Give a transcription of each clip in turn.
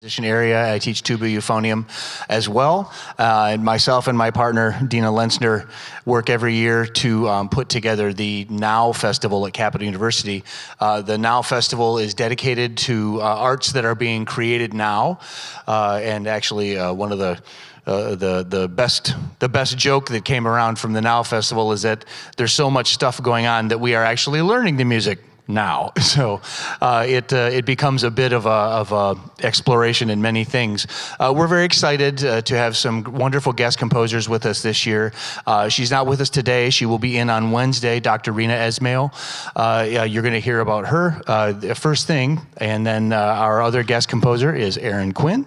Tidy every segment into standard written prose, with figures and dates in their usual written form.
Area. I teach tuba euphonium as well. And myself and my partner, Dina Lenzner, work every year to put together the Now Festival at Capital University. The Now Festival is dedicated to arts that are being created now. And actually, one of the best joke that came around from the Now Festival is that there's so much stuff going on that we are actually learning the music now. So it becomes a bit of a exploration in many things. We're very excited to have some wonderful guest composers with us this year. She's not with us today. She will be in on Wednesday, Dr. Reena Esmail. You're going to hear about her the first thing, and then our other guest composer is Aaron Quinn.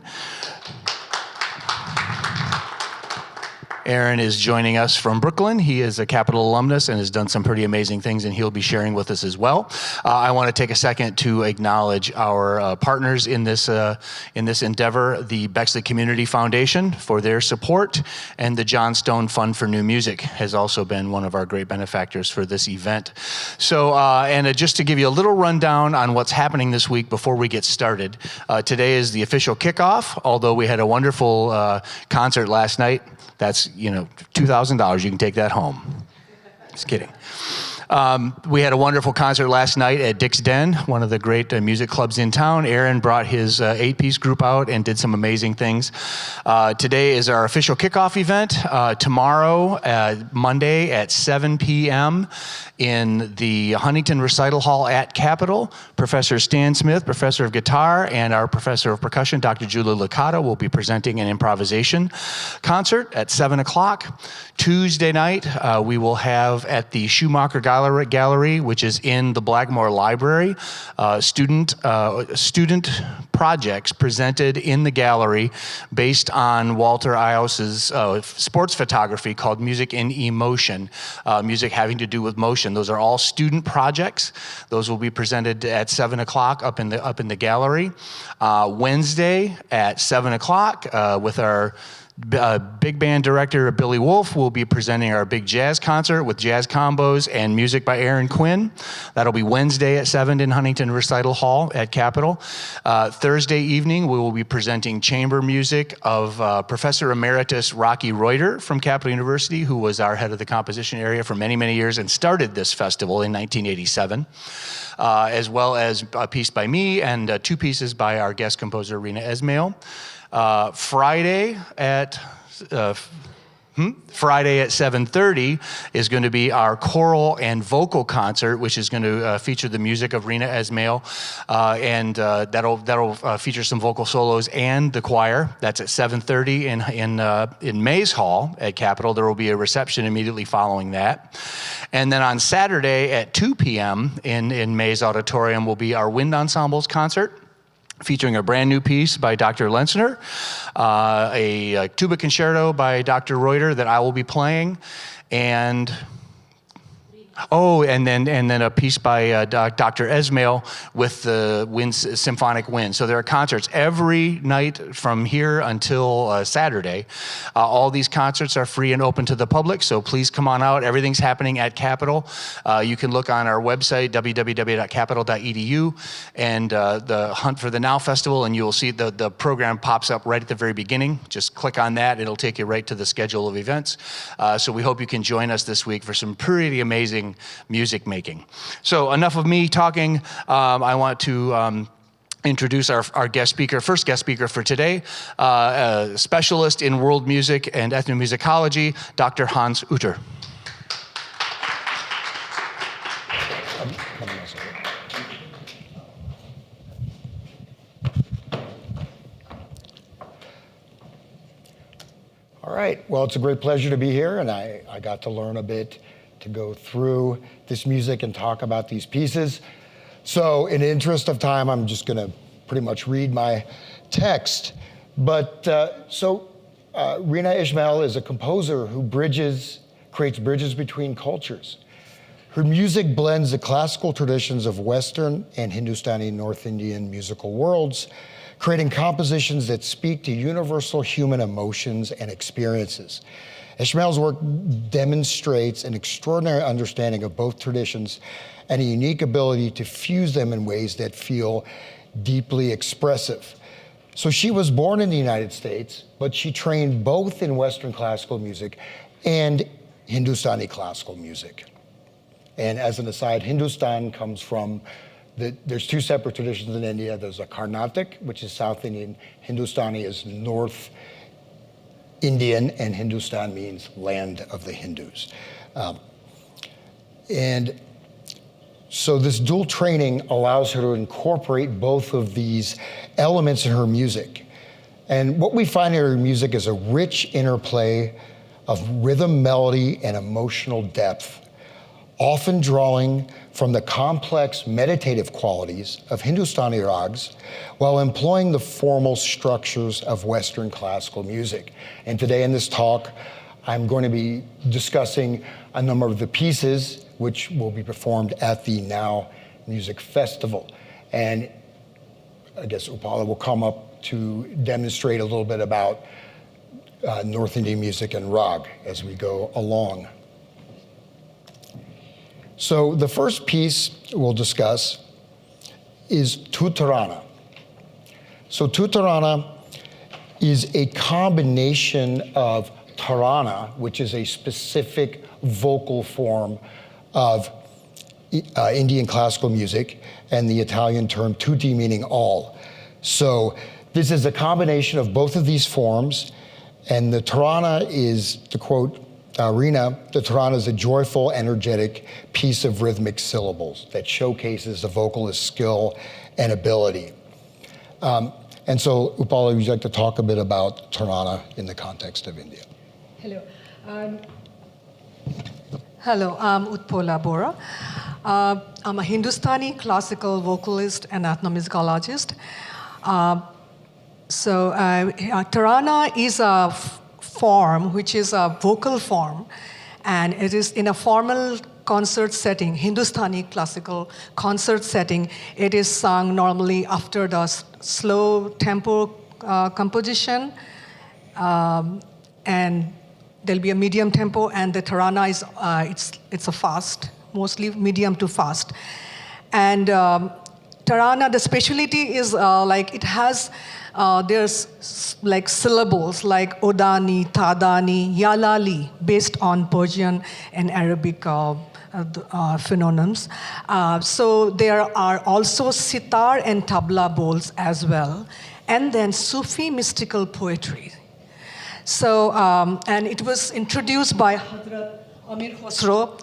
Aaron is joining us from Brooklyn. He is a Capital alumnus and has done some pretty amazing things, and he'll be sharing with us as well. I want to take a second to acknowledge our partners in this endeavor, the Bexley Community Foundation for their support, and the John Stone Fund for New Music has also been one of our great benefactors for this event. So, just to give you a little rundown on what's happening this week before we get started, today is the official kickoff, although we had a wonderful concert last night. That's, $2,000. You can take that home. Just kidding. We had a wonderful concert last night at Dick's Den, one of the great music clubs in town. Aaron brought his 8-piece group out and did some amazing things. Today is our official kickoff event. Tomorrow, Monday at 7 p.m. in the Huntington Recital Hall at Capitol, Professor Stan Smith, Professor of Guitar, and our Professor of Percussion, Dr. Julie Licata, will be presenting an improvisation concert at 7 o'clock. Tuesday night, we will have at the Schumacher Gallery, which is in the Blackmore Library, student projects presented in the gallery based on Walter Ios's sports photography called Music in Emotion, music having to do with motion. Those are all student projects. Those will be presented at 7 o'clock up in the gallery. Wednesday at 7 o'clock with our big band director Billy Wolf will be presenting our big jazz concert with jazz combos and music by Aaron Quinn. That'll be Wednesday at 7 in Huntington Recital Hall at Capitol. Thursday evening, we will be presenting chamber music of Professor Emeritus Rocky Reuter from Capital University, who was our head of the composition area for many, many years and started this festival in 1987. As well as a piece by me and 2 pieces by our guest composer, Reena Esmail. Friday at 7:30 is going to be our choral and vocal concert, which is going to feature the music of Reena Esmail, and that'll feature some vocal solos and the choir. That's at 7:30 in Mays Hall at Capitol. There will be a reception immediately following that. And then on Saturday at 2 p.m. in Mays Auditorium will be our wind ensembles concert, featuring a brand new piece by Dr. Lenzner, a tuba concerto by Dr. Reuter that I will be playing, and then a piece by Dr. Esmail with the symphonic wind. So there are concerts every night from here until Saturday. All these concerts are free and open to the public, so please come on out. Everything's happening at Capitol. You can look on our website, www.capitol.edu, and the Hunt for the Now Festival, and you will see the program pops up right at the very beginning. Just click on that. It'll take you right to the schedule of events. So we hope you can join us this week for some pretty amazing music making. So enough of me talking. I want to introduce our first guest speaker for today, a specialist in world music and ethnomusicology, Dr. Hans Utter. All right, well, it's a great pleasure to be here, and I got to learn a bit to go through this music and talk about these pieces. So in the interest of time, I'm just gonna pretty much read my text. But Reena Esmail is a composer who creates bridges between cultures. Her music blends the classical traditions of Western and Hindustani North Indian musical worlds, creating compositions that speak to universal human emotions and experiences. Esmail's work demonstrates an extraordinary understanding of both traditions and a unique ability to fuse them in ways that feel deeply expressive. So she was born in the United States, but she trained both in Western classical music and Hindustani classical music. And as an aside, Hindustan comes from, there's two separate traditions in India. There's a Carnatic, which is South Indian. Hindustani is North Indian, and Hindustan means land of the Hindus. And so this dual training allows her to incorporate both of these elements in her music. And what we find in her music is a rich interplay of rhythm, melody, and emotional depth, often drawing from the complex meditative qualities of Hindustani rags while employing the formal structures of Western classical music. And today in this talk, I'm going to be discussing a number of the pieces which will be performed at the Now Music Festival. And I guess Upala will come up to demonstrate a little bit about North Indian music and rag as we go along. So the first piece we'll discuss is Tutarana. So Tutarana is a combination of tarana, which is a specific vocal form of Indian classical music, and the Italian term tutti, meaning all. So this is a combination of both of these forms, and the tarana is, to quote Reena, the tarana is a joyful, energetic piece of rhythmic syllables that showcases the vocalist's skill and ability. And so, Upala, would you like to talk a bit about tarana in the context of India? Hello. Hello, I'm Utpala Bora. I'm a Hindustani classical vocalist and ethnomusicologist. Tarana is a form which is a vocal form, and it is in a formal concert setting, Hindustani classical concert setting. It is sung normally after the slow tempo composition, and there'll be a medium tempo, and the tarana is it's a fast, mostly medium to fast. And tarana, the specialty is like it has there's like syllables like odani, tadani, yalali, based on Persian and Arabic phononyms. So there are also sitar and tabla bowls as well, and then Sufi mystical poetry. So, and it was introduced by Hazrat Amir Khosrow.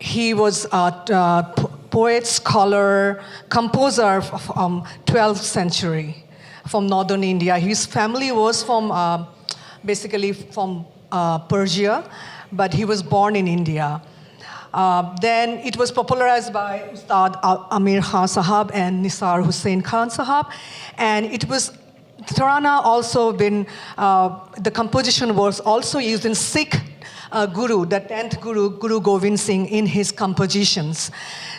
He was a poet, scholar, composer from 12th century from northern India. His family was from, basically from Persia, but he was born in India. Then it was popularized by Ustad Amir Khan Sahab and Nisar Hussain Khan Sahab, and it was tarana also been, the composition was also used in Sikh Guru, the 10th Guru, Guru Govind Singh, in his compositions.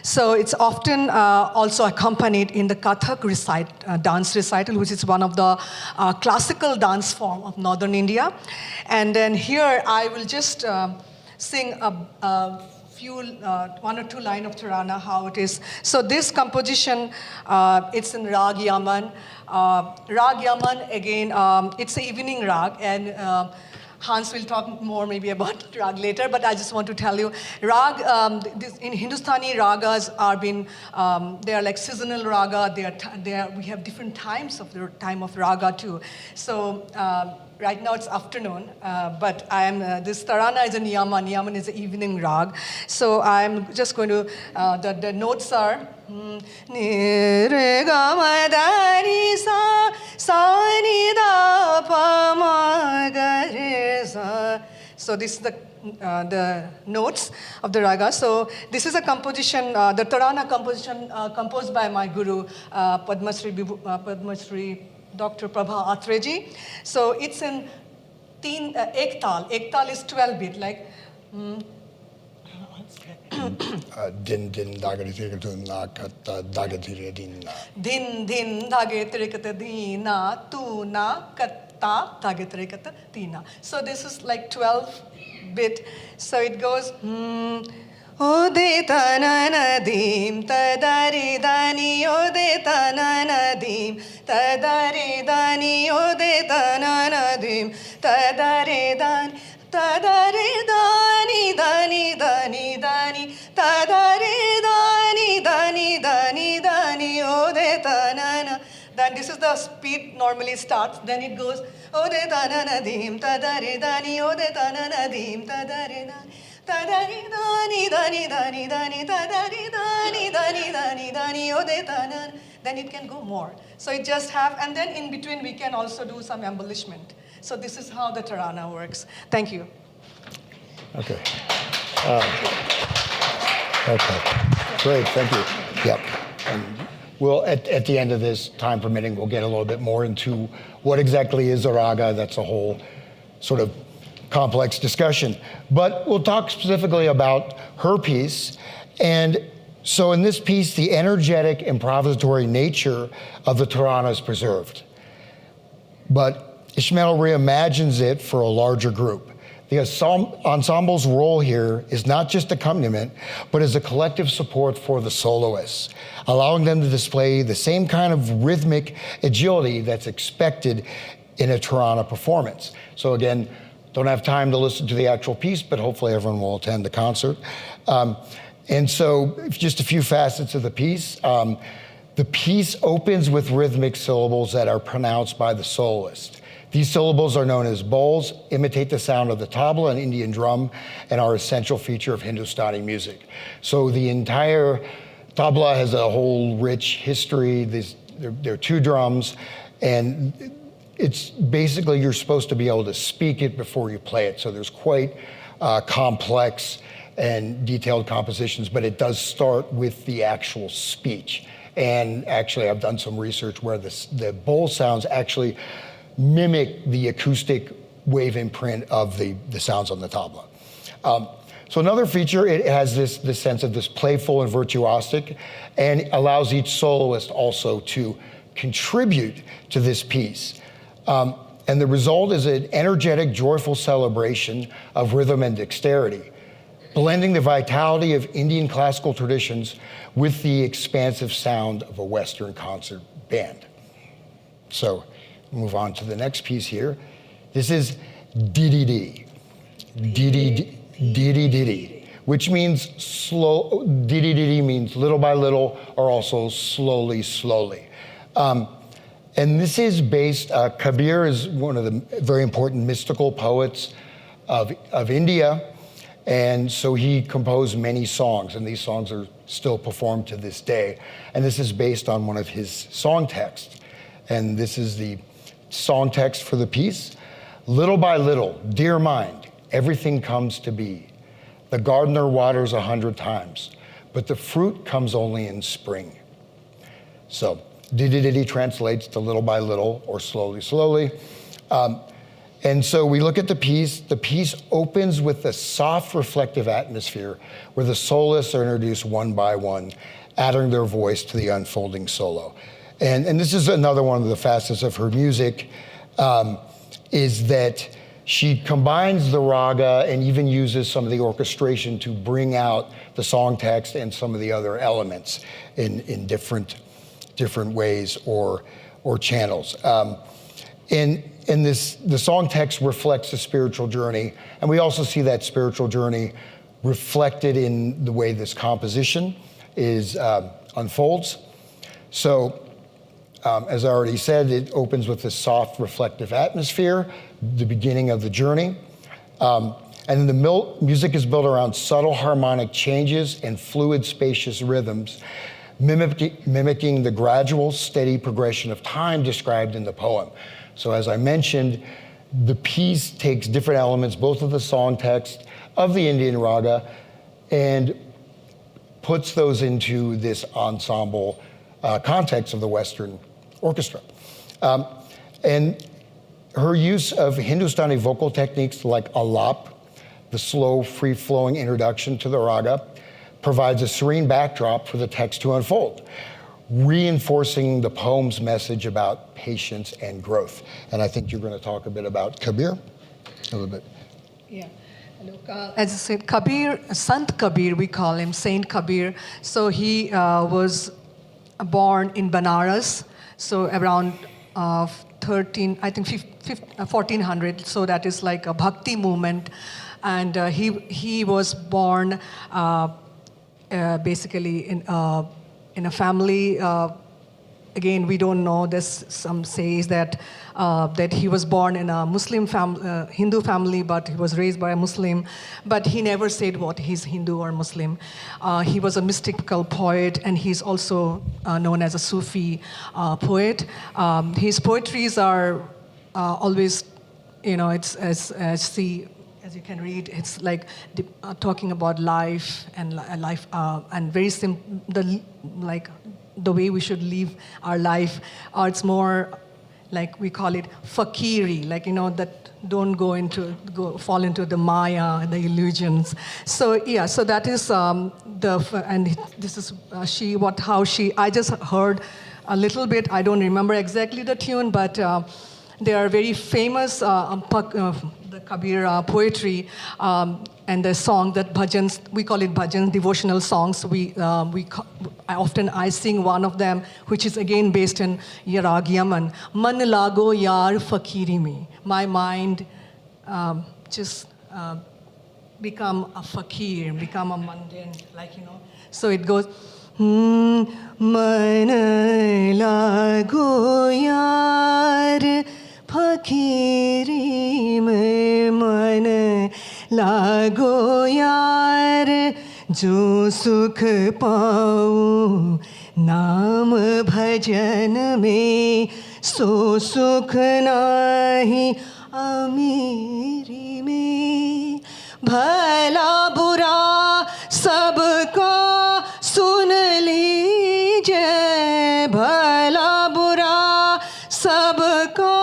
So it's often also accompanied in the Kathak dance recital, which is one of the classical dance form of northern India. And then here I will just sing a few, one or two lines of tarana, how it is. So this composition, it's in Rag Yaman. Rag Yaman, again, it's an evening rag, and Hans will talk more maybe about rag later, but I just want to tell you, rag, in Hindustani ragas are been, they are like seasonal raga, we have different times of the time of raga too. So right now it's afternoon, but this tarana is in Yaman. Yaman is an evening rag. So I'm just going to, the notes are, ni re ga ma da ni sa ni da pa ma ga re sa. So this is the notes of the raga. So this is a composition, the tarana composition composed by my guru, Padma Shri Dr. Prabha Atreji. So it's in ek tal. Ek tal is 12-bit, like. Din din dagati tirikata na kata dagati redina. Din din dagati tirikata dina tu na kata dagati tirikata dina. So this is like 12-bit. So it goes Ode tananadim, tadari dani, ode tananadim, tadari dani, ode tananadim, tadari dani, tadari dani, dani, dani, dani, tadari dani, dani, dani, dani, ode tanana. Then this is the speed normally starts, then it goes, ode tananadim, tadari dani, ode tananadim, tadari dani. Tadari dani dani dani dani tadari dani dani dani dani ode tanan. Then it can go more. So it just have, and then in between we can also do some embellishment. So this is how the tarana works. Thank you. Okay. Okay. Great. Thank you. Yep. And we'll at the end of this, time permitting, we'll get a little bit more into what exactly is a raga. That's a whole sort of complex discussion. But we'll talk specifically about her piece. And so in this piece, the energetic improvisatory nature of the tarana is preserved. But Esmail reimagines it for a larger group. The ensemble's role here is not just accompaniment, but as a collective support for the soloists, allowing them to display the same kind of rhythmic agility that's expected in a tarana performance. So again, don't have time to listen to the actual piece, but hopefully everyone will attend the concert. And so just a few facets of the piece. The piece opens with rhythmic syllables that are pronounced by the soloist. These syllables are known as bowls, imitate the sound of the tabla, an Indian drum, and are an essential feature of Hindustani music. So the entire tabla has a whole rich history. There are two drums, and it's basically you're supposed to be able to speak it before you play it. So there's quite complex and detailed compositions, but it does start with the actual speech. And actually, I've done some research where the bowl sounds actually mimic the acoustic wave imprint of the sounds on the tabla. So another feature, it has this sense of this playful and virtuosic, and allows each soloist also to contribute to this piece. And the result is an energetic, joyful celebration of rhythm and dexterity, blending the vitality of Indian classical traditions with the expansive sound of a Western concert band. So move on to the next piece here. This is didi-di, didi-di-di, which means slow. Didi-di-di means little by little, or also slowly, slowly. And this is based, Kabir is one of the very important mystical poets of India. And so he composed many songs, and these songs are still performed to this day. And this is based on one of his song texts. And this is the song text for the piece. Little by little, dear mind, everything comes to be. The gardener waters 100 times, but the fruit comes only in spring. So, didi-didi translates to little by little, or slowly, slowly. And so we look at the piece. The piece opens with a soft, reflective atmosphere where the soloists are introduced one by one, adding their voice to the unfolding solo. And this is another one of the facets of her music, is that she combines the raga and even uses some of the orchestration to bring out the song text and some of the other elements in different ways or channels. And the song text reflects the spiritual journey, and we also see that spiritual journey reflected in the way this composition unfolds. So, as I already said, it opens with this soft, reflective atmosphere, the beginning of the journey. And then the music is built around subtle harmonic changes and fluid, spacious rhythms, mimicking the gradual, steady progression of time described in the poem. So as I mentioned, the piece takes different elements, both of the song text of the Indian raga, and puts those into this ensemble context of the Western orchestra. And her use of Hindustani vocal techniques like alap, the slow, free-flowing introduction to the raga, provides a serene backdrop for the text to unfold, reinforcing the poem's message about patience and growth. And I think you're going to talk a bit about Kabir, a little bit. Yeah. As I said, Kabir, Sant Kabir, we call him, Saint Kabir. So he was born in Banaras, so around 1400. So that is like a bhakti movement, and he was born basically in a family. Again, we don't know. There's some says that that he was born in a Muslim Hindu family, but he was raised by a Muslim. But he never said what he's Hindu or Muslim. He was a mystical poet, and he's also known as a Sufi poet. His poetries are always, it's as you can read, it's like talking about life and and very simple, the way we should live our life, or it's more like we call it fakiri, that don't fall into the maya, the illusions. So yeah, so that is and this is I just heard a little bit. I don't remember exactly the tune, but they are very famous. The Kabir poetry and the song that bhajans, we call it bhajans, devotional songs. I sing one of them, which is again based in Yarag Yaman. Man lago yar fakiri me. My mind just become a fakir, become a mundane, So it goes. Man lago yar fakiri mein man lago yaar jo sukh paun naam bhajan mein so sukh nahi amiri mein bhala bura sabka sun lijiye bhala bura sabka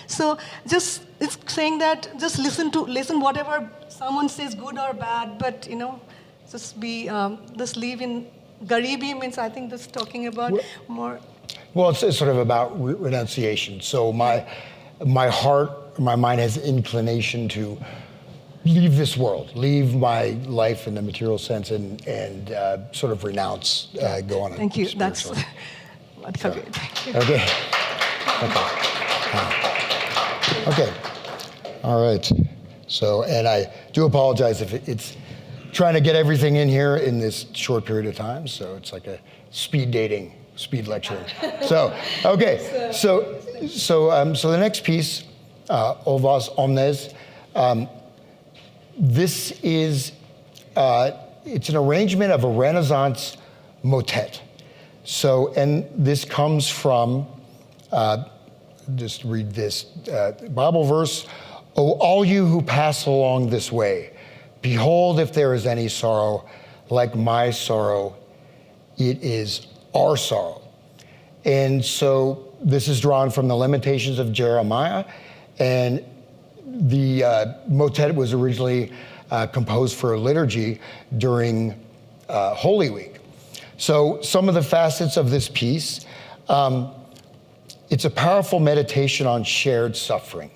So it's saying that just listen whatever someone says, good or bad, but just live in garibi means, I think that's talking about more. Well, it's sort of about renunciation. So my heart, my mind has inclination to leave this world, leave my life in the material sense, and sort of renounce, go on. Thank you. That's what Kabir. Okay. Okay. All right. So, and I do apologize if it's trying to get everything in here in this short period of time. So it's like a speed lecturing. So, okay. So the next piece, Ovas Omnes. This is, it's an arrangement of a Renaissance motet. So, and this comes from, just read this Bible verse. O all you who pass along this way, behold, if there is any sorrow like my sorrow, it is our sorrow. And so this is drawn from the Lamentations of Jeremiah, and the motet was originally composed for a liturgy during Holy Week. So some of the facets of this piece, it's a powerful meditation on shared suffering,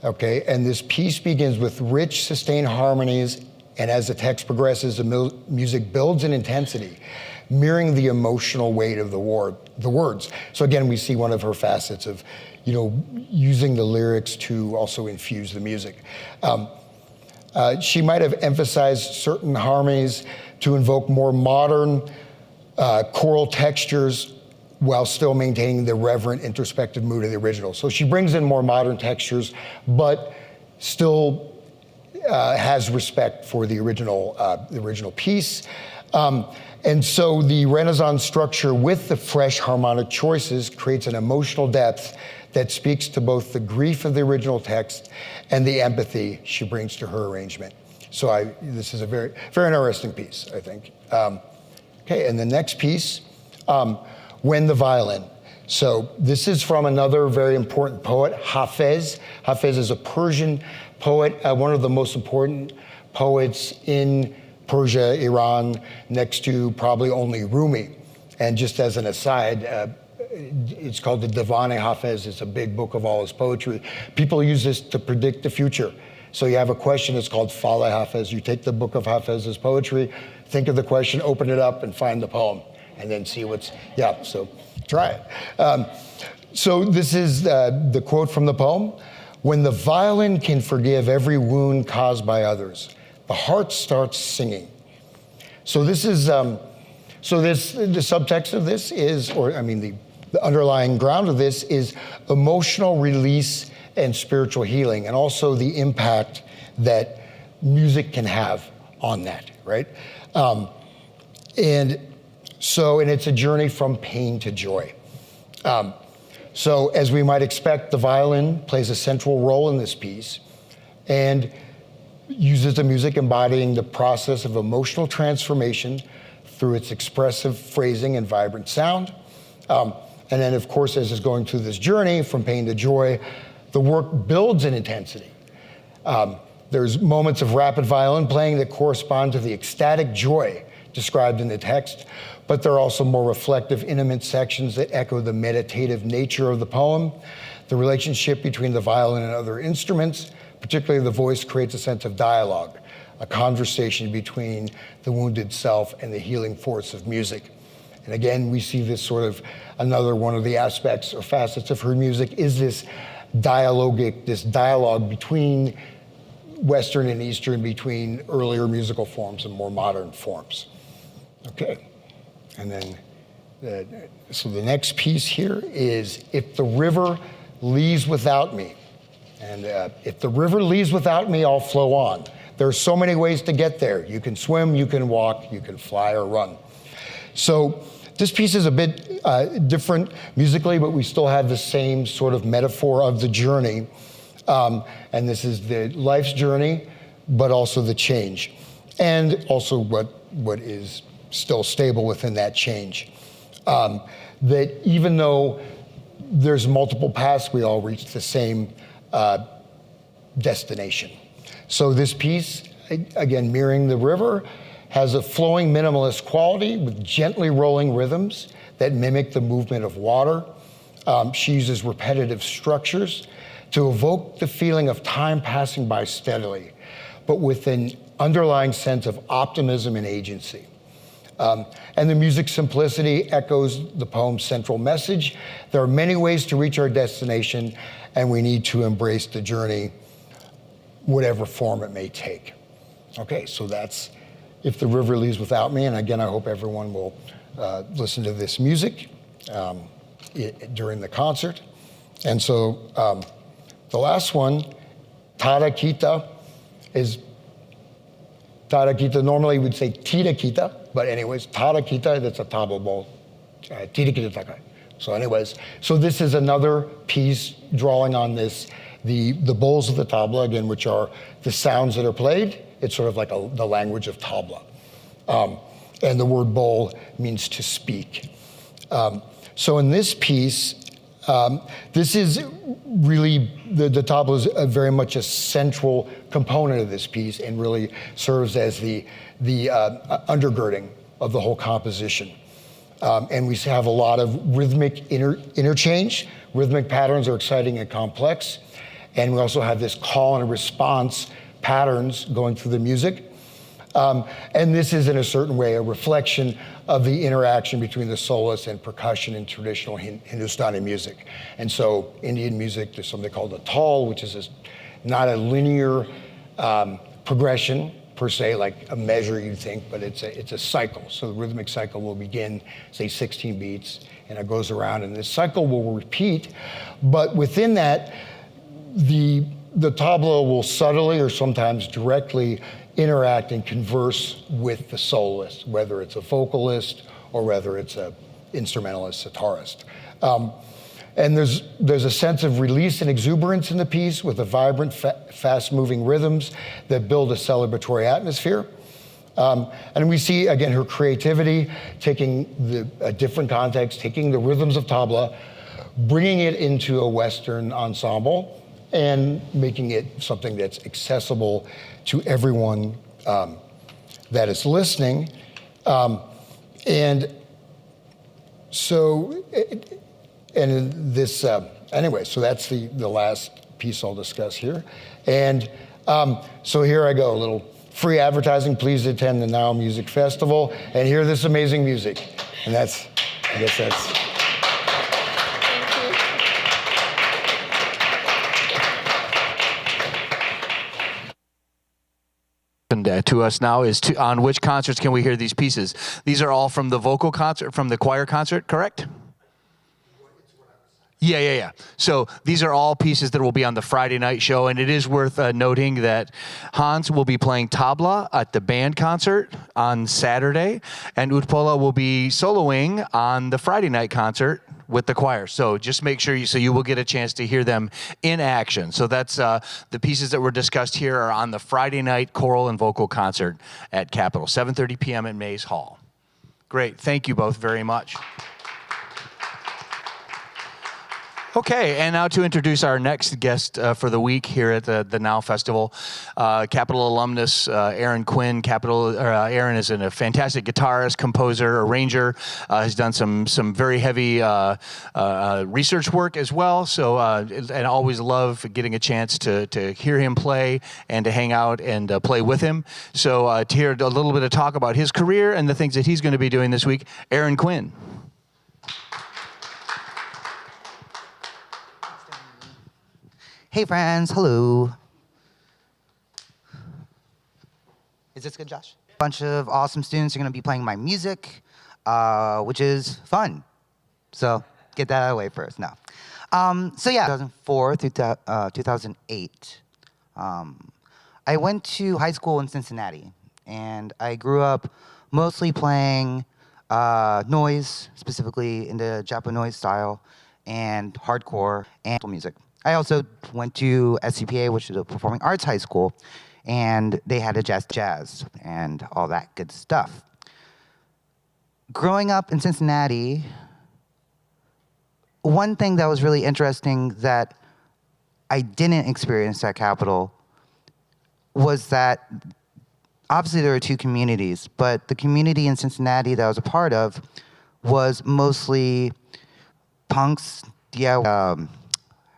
okay? And this piece begins with rich, sustained harmonies, and as the text progresses, the music builds in intensity, mirroring the emotional weight of the words. So again, we see one of her facets of, using the lyrics to also infuse the music. She might have emphasized certain harmonies to invoke more modern choral textures while still maintaining the reverent, introspective mood of the original. So she brings in more modern textures, but still has respect for the original piece. And so the Renaissance structure with the fresh harmonic choices creates an emotional depth that speaks to both the grief of the original text and the empathy she brings to her arrangement. So this is a very, very interesting piece, I think. Okay, and the next piece, When the Violin. So this is from another very important poet, Hafez. Hafez is a Persian poet, one of the most important poets in Persia, Iran, next to probably only Rumi. And just as an aside, it's called the Divan-e-Hafez. It's a big book of all his poetry. People use this to predict the future. So you have a question, it's called Fal-e-Hafez. You take the book of Hafez's poetry, think of the question, open it up, and find the poem, and then see what's, yeah, so try it. So this is the quote from the poem. When the violin can forgive every wound caused by others, the heart starts singing. So this is, the subtext of this is, the underlying ground of this is emotional release and spiritual healing, and also the impact that music can have on that, right? And it's a journey from pain to joy. So as we might expect, the violin plays a central role in this piece and uses the music embodying the process of emotional transformation through its expressive phrasing and vibrant sound. And then, of course, as it's going through this journey from pain to joy, the work builds in intensity. There's moments of rapid violin playing that correspond to the ecstatic joy described in the text, but there are also more reflective, intimate sections that echo the meditative nature of the poem. The relationship between the violin and other instruments, particularly the voice, creates a sense of dialogue, a conversation between the wounded self and the healing force of music. And again, we see this sort of another one of the aspects or facets of her music is this dialogue between Western and Eastern, between earlier musical forms and more modern forms. Okay, and then, so the next piece here is If the River Leaves Without Me. And if the river leaves without me, I'll flow on. There are so many ways to get there. You can swim, you can walk, you can fly or run. So this piece is a bit different musically, but we still have the same sort of metaphor of the journey. And this is the life's journey, but also the change. And also what is still stable within that change. That even though there's multiple paths, we all reach the same destination. So this piece, again, mirroring the river, has a flowing minimalist quality with gently rolling rhythms that mimic the movement of water. She uses repetitive structures to evoke the feeling of time passing by steadily, but with an underlying sense of optimism and agency. And the music's simplicity echoes the poem's central message. There are many ways to reach our destination, and we need to embrace the journey, whatever form it may take. Okay, so that's If the River Leaves Without Me, and again, I hope everyone will listen to this music during the concert. And so the last one, Tada Kita, is Tada Kita. Normally we'd say Tita Kita, but anyways, Tada Kita, that's a tabla bowl. Tita Kita Takai. So anyways, so this is another piece drawing on this, the bowls of the tabla, again, which are the sounds that are played. It's sort of like the language of tabla. And the word bowl means to speak. So in this piece, this is really, the tabla is very much a central component of this piece and really serves as the undergirding of the whole composition. And we have a lot of rhythmic interchange. Rhythmic patterns are exciting and complex. And we also have this call and response patterns going through the music. And this is in a certain way a reflection of the interaction between the soloist and percussion in traditional Hindustani music. And so Indian music, there's something called a tal, which is not a linear progression per se, like a measure you'd think, but it's a cycle. So the rhythmic cycle will begin, say 16 beats, and it goes around, and this cycle will repeat. But within that, the tabla will subtly or sometimes directly interact and converse with the soloist, whether it's a vocalist or whether it's an instrumentalist, sitarist. And there's a sense of release and exuberance in the piece with the vibrant, fast-moving rhythms that build a celebratory atmosphere. And we see, again, her creativity, taking a different context, taking the rhythms of tabla, bringing it into a Western ensemble, and making it something that's accessible to everyone that is listening. And so, and this, anyway, so that's the last piece I'll discuss here. And so here I go, a little free advertising. Please attend the Now Music Festival and hear this amazing music. And that's, I guess that's. To us now is on which concerts can we hear these pieces? These are all from the vocal concert, from the choir concert, correct? Yeah. So these are all pieces that will be on the Friday night show, and it is worth noting that Hans will be playing tabla at the band concert on Saturday, and Utpala will be soloing on the Friday night concert with the choir. So just make sure you will get a chance to hear them in action. So that's the pieces that were discussed here are on the Friday night choral and vocal concert at Capitol, 7:30 p.m. at Mays Hall. Great, thank you both very much. Okay, and now to introduce our next guest for the week here at the Now Festival, Capitol alumnus Aaron Quinn. Aaron is a fantastic guitarist, composer, arranger. Has done some very heavy research work as well. So and I always love getting a chance to hear him play and to hang out and play with him. So to hear a little bit of talk about his career and the things that he's going to be doing this week, Aaron Quinn. Hey friends, hello. Is this good, Josh? A bunch of awesome students are gonna be playing my music, which is fun. So get that out of the way first, no. So yeah, 2004 through 2008. I went to high school in Cincinnati, and I grew up mostly playing noise, specifically in the Japanese style, and hardcore and music. I also went to SCPA, which is a performing arts high school, and they had a jazz and all that good stuff. Growing up in Cincinnati, one thing that was really interesting that I didn't experience at Capitol was that obviously there were two communities, but the community in Cincinnati that I was a part of was mostly punks,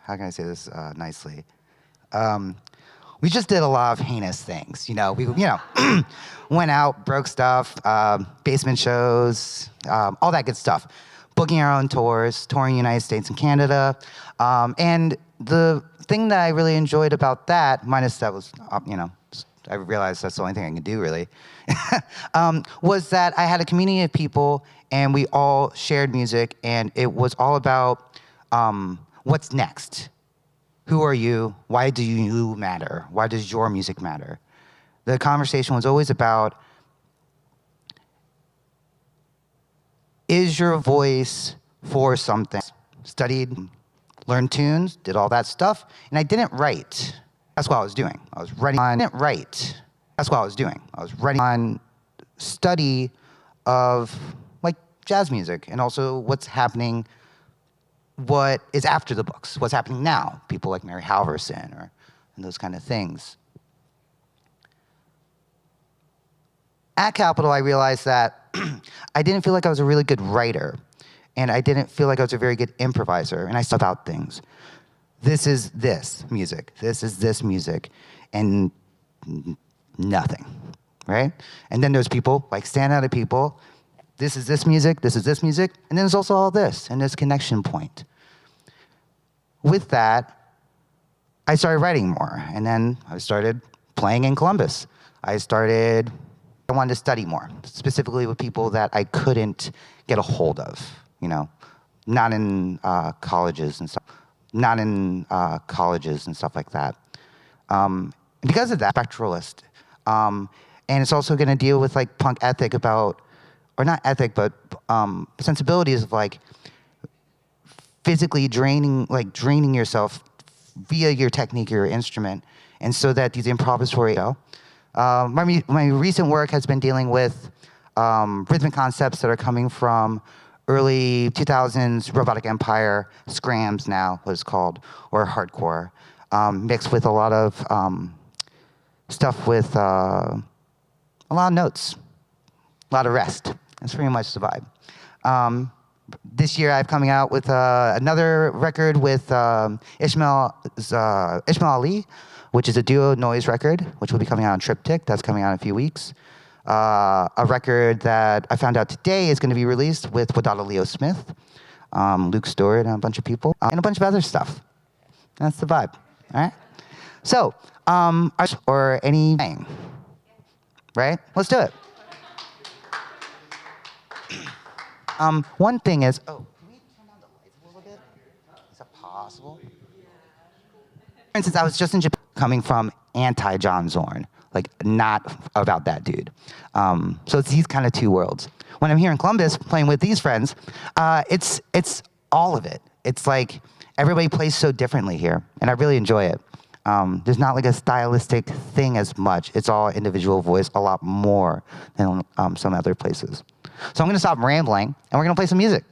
how can I say this nicely? We just did a lot of heinous things. We went out, broke stuff, basement shows, all that good stuff. Booking our own tours, touring the United States and Canada. And the thing that I really enjoyed about that, minus that was, I realized that's the only thing I can do really, was that I had a community of people and we all shared music, and it was all about what's next? Who are you? Why do you matter? Why does your music matter? The conversation was always about, is your voice for something? Studied, learned tunes, did all that stuff, and I didn't write. That's what I was doing. I was writing on, I didn't write. That's what I was doing. I was writing on study of like jazz music and also what's happening, what is after the books, what's happening now. People like Mary Halverson and those kind of things. At Capitol, I realized that I didn't feel like I was a really good writer, and I didn't feel like I was a very good improviser, and I stuck out things. This is this music, this is this music, and nothing, right? And then there's people, like standout people, this is this music, this is this music, and then there's also all this, and this connection point. With that, I started writing more, and then I started playing in Columbus. I wanted to study more, specifically with people that I couldn't get a hold of, not in colleges and stuff, like that. Because of that, spectralist, and it's also going to deal with like punk ethic about, or not ethic, but sensibilities of like physically draining yourself via your technique or your instrument, and so that these improvisatory. My recent work has been dealing with rhythmic concepts that are coming from early 2000s Robotic Empire, scrams now, what it's called, or hardcore, mixed with a lot of stuff with a a lot of notes, a lot of rest. That's pretty much the vibe. This year I'm coming out with another record with Ismail Ali, which is a duo noise record, which will be coming out on Triptych. That's coming out in a few weeks. A record that I found out today is going to be released with Wadada Leo Smith, Luke Stewart, and a bunch of people, and a bunch of other stuff. That's the vibe, all right? So, or anything, right? Let's do it. One thing is, can we turn down the lights a little bit? Is that possible? For instance, I was just in Japan coming from anti-John Zorn, like not about that dude. So it's these kind of two worlds. When I'm here in Columbus playing with these friends, it's all of it. It's like everybody plays so differently here, and I really enjoy it. There's not like a stylistic thing as much. It's all individual voice a lot more than some other places. So I'm going to stop rambling, and we're going to play some music.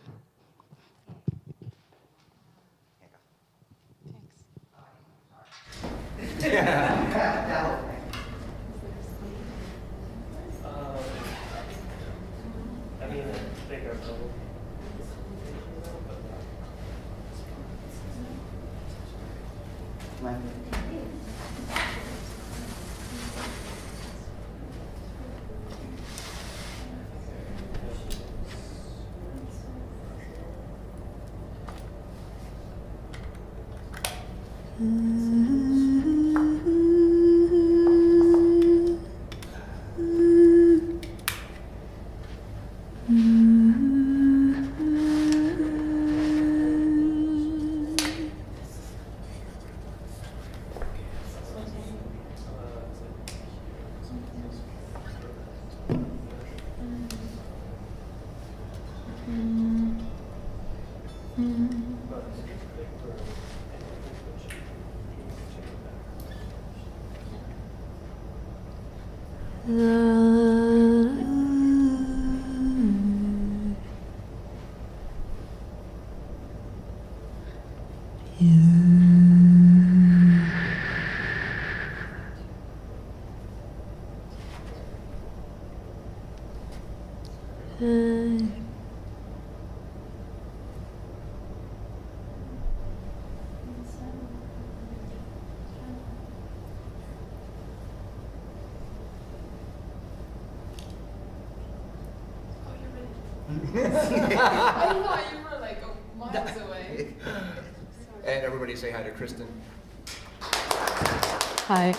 I thought you were like miles away. And everybody say hi to Kristen. Hi.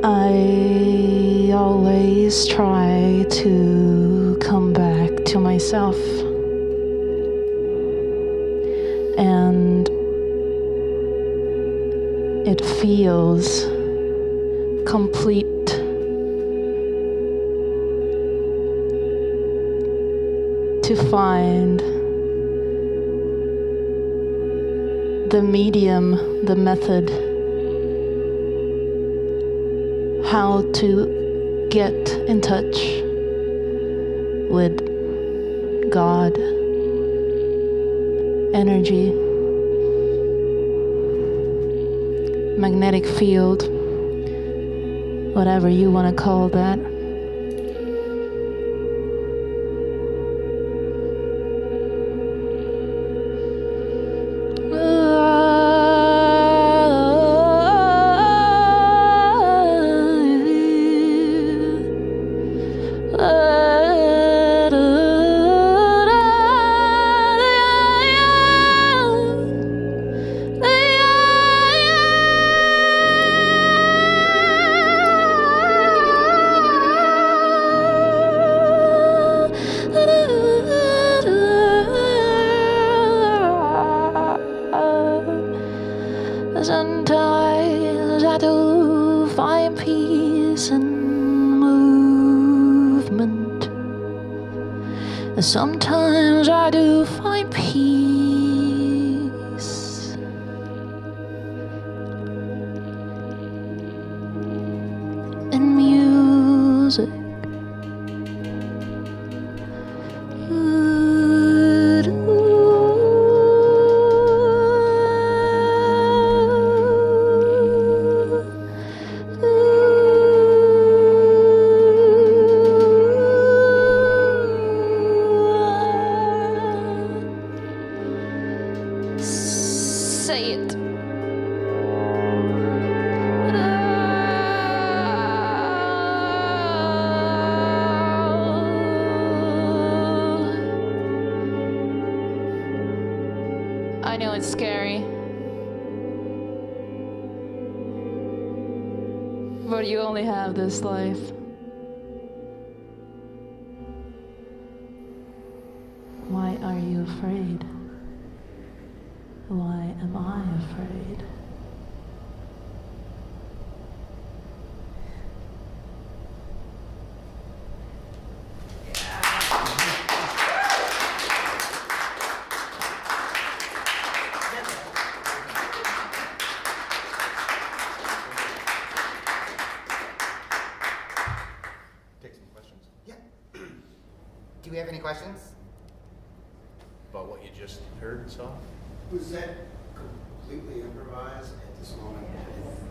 I always try to come back to myself. And it feels complete to find the medium, the method, how to get in touch with God, energy, magnetic field, whatever you want to call that. Sometimes I do find peace in movement. Sometimes I do find peace in music. Say it. I know it's scary, but you only have this life. Why are you afraid? Why am I afraid? Take some questions. Yeah. Do we have any questions? About what you just heard and saw? Was that completely improvised at this moment?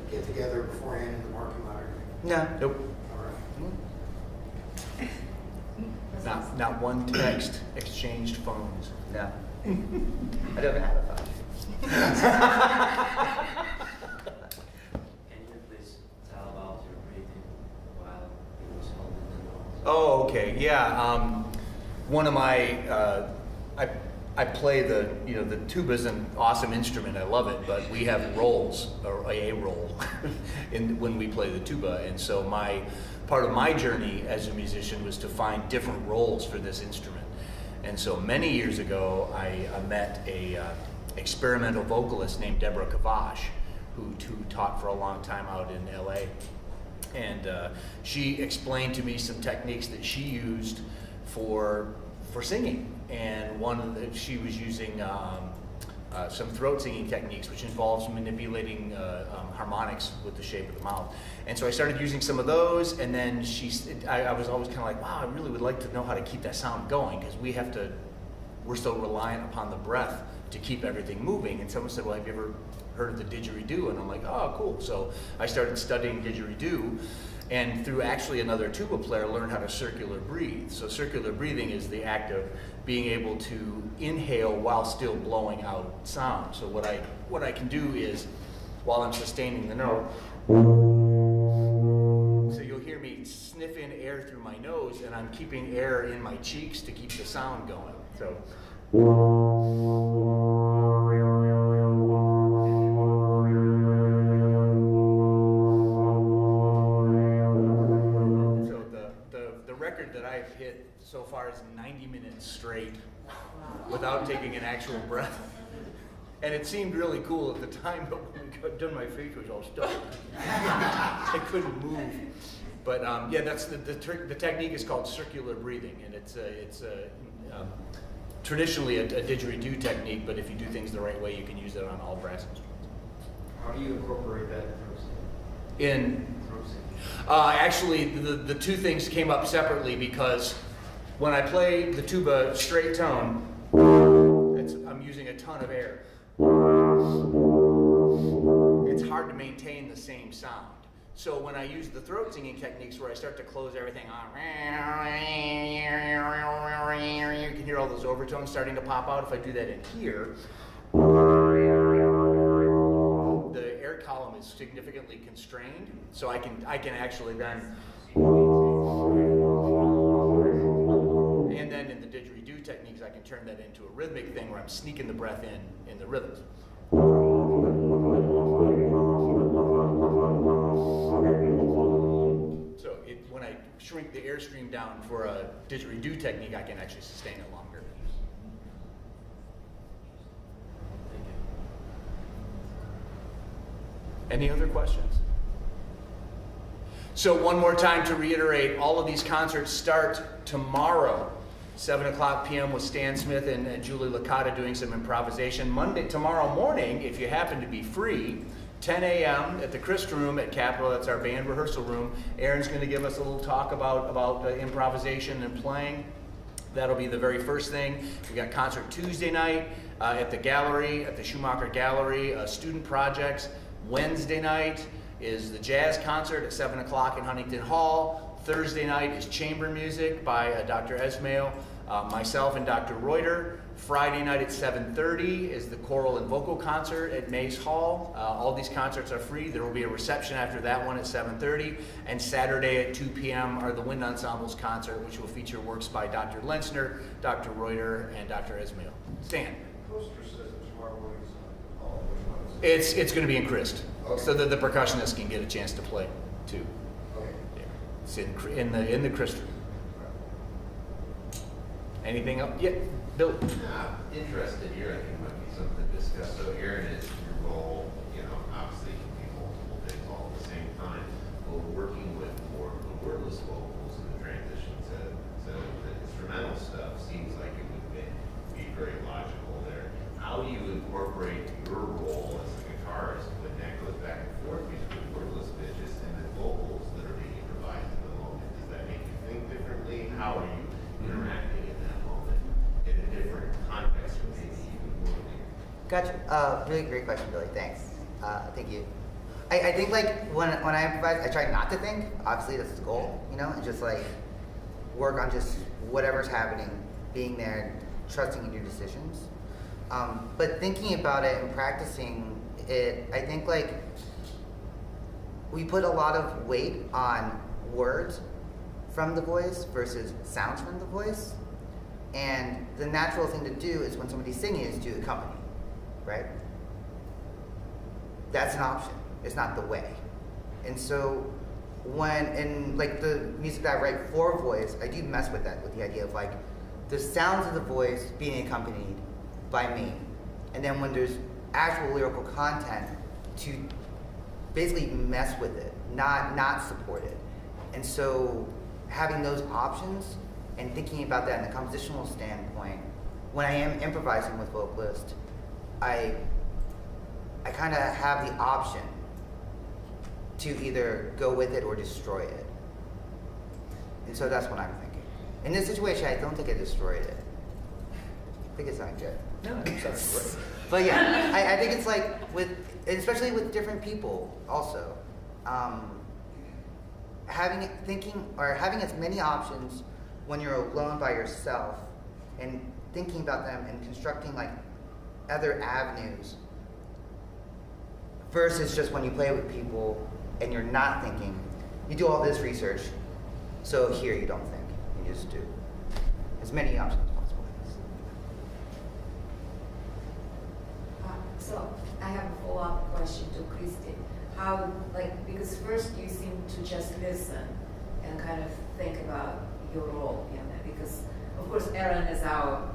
Get together beforehand in the parking lot or anything? No. Nope. All right. Not one text exchanged phones. No. I don't have a phone. Can you please tell about your breathing while he was holding the notes? Oh, okay. Yeah. One of my, I play the tuba is an awesome instrument. I love it, but we have roles, or a role, when we play the tuba. And so part of my journey as a musician was to find different roles for this instrument. And so many years ago, I met a experimental vocalist named Deborah Kavash, who taught for a long time out in LA. And she explained to me some techniques that she used for singing. And she was using some throat singing techniques, which involves manipulating harmonics with the shape of the mouth. And so I started using some of those, and then I was always kind of like, wow, I really would like to know how to keep that sound going, because we're so reliant upon the breath to keep everything moving. And someone said, well, have you ever heard of the didgeridoo? And I'm like, oh, cool. So I started studying didgeridoo, and through actually another tuba player, learned how to circular breathe. So circular breathing is the act of being able to inhale while still blowing out sound. So what I can do is, while I'm sustaining the note, so you'll hear me sniff in air through my nose, and I'm keeping air in my cheeks to keep the sound going. So. so far as 90 minutes straight without taking an actual breath. And it seemed really cool at the time, but when we got done, my face was all stuck. I couldn't move. But yeah, that's the technique is called circular breathing, and it's traditionally a didgeridoo technique, but if you do things the right way, you can use it on all brass instruments. How do you incorporate that In actually, the two things came up separately because when I play the tuba straight tone, I'm using a ton of air. It's hard to maintain the same sound. So when I use the throat singing techniques where I start to close everything on, you can hear all those overtones starting to pop out. If I do that in here, the air column is significantly constrained, so I can actually then, and then in the didgeridoo techniques, I can turn that into a rhythmic thing where I'm sneaking the breath in the rhythms. So when I shrink the airstream down for a didgeridoo technique, I can actually sustain it longer. Any other questions? So one more time to reiterate, all of these concerts start tomorrow, 7 o'clock p.m. with Stan Smith and Julie Licata doing some improvisation. Tomorrow morning, if you happen to be free, 10 a.m. at the Christ Room at Capitol, that's our band rehearsal room. Aaron's going to give us a little talk about improvisation and playing. That'll be the very first thing. We got concert Tuesday night at the gallery, at the Schumacher Gallery, student projects. Wednesday night is the jazz concert at 7 o'clock in Huntington Hall. Thursday night is chamber music by Dr. Esmail, myself and Dr. Reuter. Friday night at 7:30 is the choral and vocal concert at Mays Hall. All these concerts are free. There will be a reception after that one at 7:30. And Saturday at 2 p.m. are the Wind Ensembles concert, which will feature works by Dr. Lenzner, Dr. Reuter, and Dr. Esmail. Stan. Poster says tomorrow morning's on. Which one is it? It's going to be in Christ, Okay. so that the percussionists can get a chance to play too. Okay. Yeah. It's in the Christ room. Anything else? Yeah, Bill. Interested here, I think might be something to discuss. So Aaron, is your role, obviously can be multiple things all at the same time, but working with more of the wordless vocals and the transition to the instrumental stuff seems like it would be very logical there. How do you incorporate your role as a guitarist when that goes back and forth between wordless pitches and the vocals that are being improvised in the moment? Does that make you think differently? How are you interacting in that moment in a different context or maybe even more clear? Gotcha. Really great question, Billy. Thanks. Thank you. I think like when I improvise, I try not to think. Obviously, that's the goal, and just like work on just whatever's happening, being there, trusting in your decisions. But thinking about it and practicing it, I think like we put a lot of weight on words from the voice versus sounds from the voice. And the natural thing to do is when somebody's singing is to accompany, right? That's an option. It's not the way. And so in like the music that I write for voice, I do mess with that, with the idea of like the sounds of the voice being accompanied by me. And then when there's actual lyrical content, to basically mess with it, not support it. And so having those options and thinking about that in a compositional standpoint, when I am improvising with vocalists, I kind of have the option to either go with it or destroy it. And so that's what I'm thinking. In this situation, I don't think I destroyed it. I think it sounded good. No, it sounds great. But yeah, I think it's like especially with different people also, having as many options when you're alone by yourself and thinking about them and constructing like other avenues versus just when you play with people and you're not thinking, you do all this research, so here you don't think, you just do. As many options as possible. So I have a follow-up question to Christy. How, because first you seem to just listen and kind of think about your role in it? Because of course Aaron is our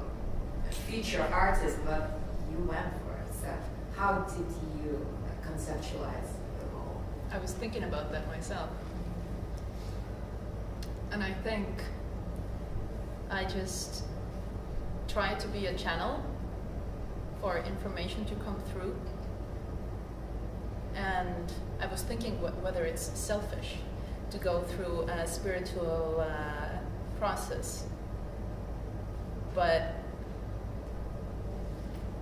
feature artist, but you went for it. So how did you conceptualize the role? I was thinking about that myself. And I think I just try to be a channel for information to come through. And I was thinking whether it's selfish to go through a spiritual process. But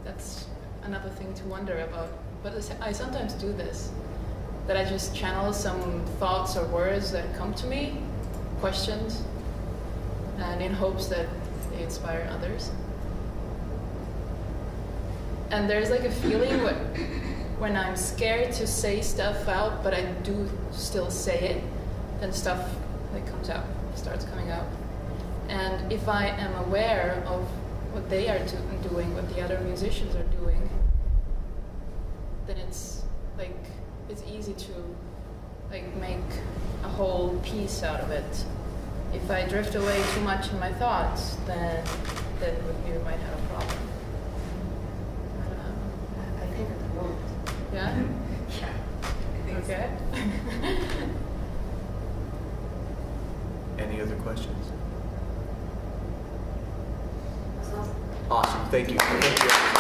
that's another thing to wonder about. But I sometimes do this, that I just channel some thoughts or words that come to me, questions, and in hopes that they inspire others. And there's like a feeling when I'm scared to say stuff out, but I do still say it, then stuff like comes out, starts coming out. And if I am aware of what they are doing, what the other musicians are doing, then it's like, it's easy to like make a whole piece out of it. If I drift away too much in my thoughts, then we might have a problem. I think it worked. Yeah? Yeah. I think Okay. Any other questions? so. Awesome, thank you. Thank you.